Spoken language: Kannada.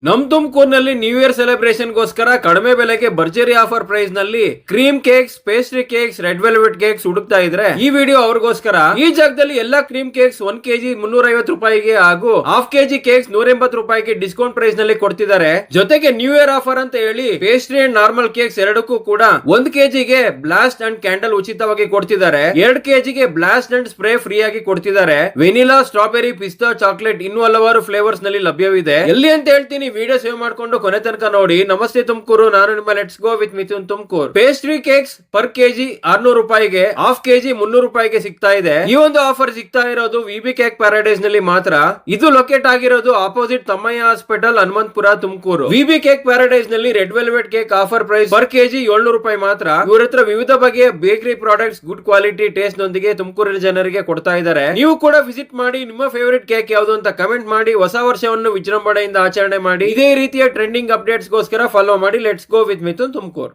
ನಮ್ ತುಮಕೂರಿನಲ್ಲಿ ನ್ಯೂ ಇಯರ್ ಸೆಲೆಬ್ರೇಷನ್ ಗೋಸ್ಕರ ಕಡಿಮೆ ಬೆಲೆಗೆ ಭರ್ಜರಿ ಆಫರ್ ಪ್ರೈಸ್ ನಲ್ಲಿ cream cakes, pastry cakes, red velvet cakes ಹುಡುಕ್ತಾ ಇದ್ರೆ ಈ ವಿಡಿಯೋ ಅವ್ರಿಗೋಸ್ಕರ. ಈ ಜಾಗದಲ್ಲಿ ಎಲ್ಲಾ ಕ್ರೀಮ್ ಕೇಕ್ಸ್ 1 kg 350 ರೂಪಾಯಿಗೆ ಹಾಗೂ ಹಾಫ್ kg ಕೇಕ್ಸ್ 180 ರೂಪಾಯಿಗೆ ಡಿಸ್ಕೌಂಟ್ ಪ್ರೈಸ್ ನಲ್ಲಿ ಕೊಡ್ತಿದ್ದಾರೆ. ಜೊತೆಗೆ ನ್ಯೂ ಇಯರ್ ಆಫರ್ ಅಂತ ಹೇಳಿ ಪೇಸ್ಟ್ರಿ ಅಂಡ್ ನಾರ್ಮಲ್ ಕೇಕ್ಸ್ ಎರಡಕ್ಕೂ ಕೂಡ 1 kg ಗೆ ಬ್ಲಾಸ್ಟ್ ಅಂಡ್ ಕ್ಯಾಂಡಲ್ ಉಚಿತವಾಗಿ ಕೊಡ್ತಿದ್ದಾರೆ. 2 kg ಗೆ ಬ್ಲಾಸ್ಟ್ ಅಂಡ್ ಸ್ಪ್ರೇ ಫ್ರೀ ಆಗಿ ಕೊಡ್ತಿದ್ದಾರೆ. ವೆನಿಲಾ, ಸ್ಟ್ರಾಬೆರಿ, ಪಿಸ್ತಾ, ಚಾಕ್ಲೇಟ್ ಇನ್ನೂ ಹಲವಾರು ಫ್ಲೇವರ್ಸ್ ನಲ್ಲಿ ಲಭ್ಯವಿದೆ. ಎಲ್ಲಿ ಅಂತ ಹೇಳ್ತೀನಿ, ವಿಡಿಯೋ ಸೇವ್ ಮಾಡ್ಕೊಂಡು ಕೊನೆ ತನಕ ನೋಡಿ. ನಮಸ್ತೆ ತುಮಕೂರು, ನಾನು ನಿಮ್ಮ let's go with Mithun Tumakuru. Pastry cakes per KG 600 ರೂಪಾಯಿಗೆ, ಹಾಫ್ ಕೆಜಿ 300 ರೂಪಾಯಿಗೆ ಸಿಗ್ತಾ ಇದೆ. ಈ ಒಂದು ಆಫರ್ ಸಿಗ್ತಾ ಇರೋದು ವಿಬಿ ಕೇಕ್ ಪ್ಯಾರಡೈಸ್ ನಲ್ಲಿ ಮಾತ್ರ. ಇದು ಲೊಕೇಟ್ ಆಗಿರೋದು opposite Thammayya hospital, Hanumanthapura, Tumakuru. VB cake paradise ನಲ್ಲಿ red velvet cake offer price per KG 700 ರೂಪಾಯಿ ಮಾತ್ರ. ಇವ್ರ ಹತ್ರ ವಿವಿಧ ಬಗೆಯ bakery products good quality taste ನೊಂದಿಗೆ ತುಮಕೂರಿನ ಜನರಿಗೆ ಕೊಡ್ತಾ ಇದ್ದಾರೆ. ನೀವು ಕೂಡ ವಿಸಿಟ್ ಮಾಡಿ. ನಿಮ್ಮ ಫೇವರಿಟ್ ಕೇಕ್ ಯಾವುದು ಅಂತ ಕಮೆಂಟ್ ಮಾಡಿ. ಹೊಸ ವರ್ಷವನ್ನು ವಿಜೃಂಭಣೆಯಿಂದ ಆಚರಣೆ ಮಾಡಿ. ಇದೇ ರೀತಿಯ ಟ್ರೆಂಡಿಂಗ್ ಅಪ್ಡೇಟ್ಸ್ ಗೋಸ್ಕರ ಫಾಲೋ ಮಾಡಿ let's go with Mithun Tumakuru.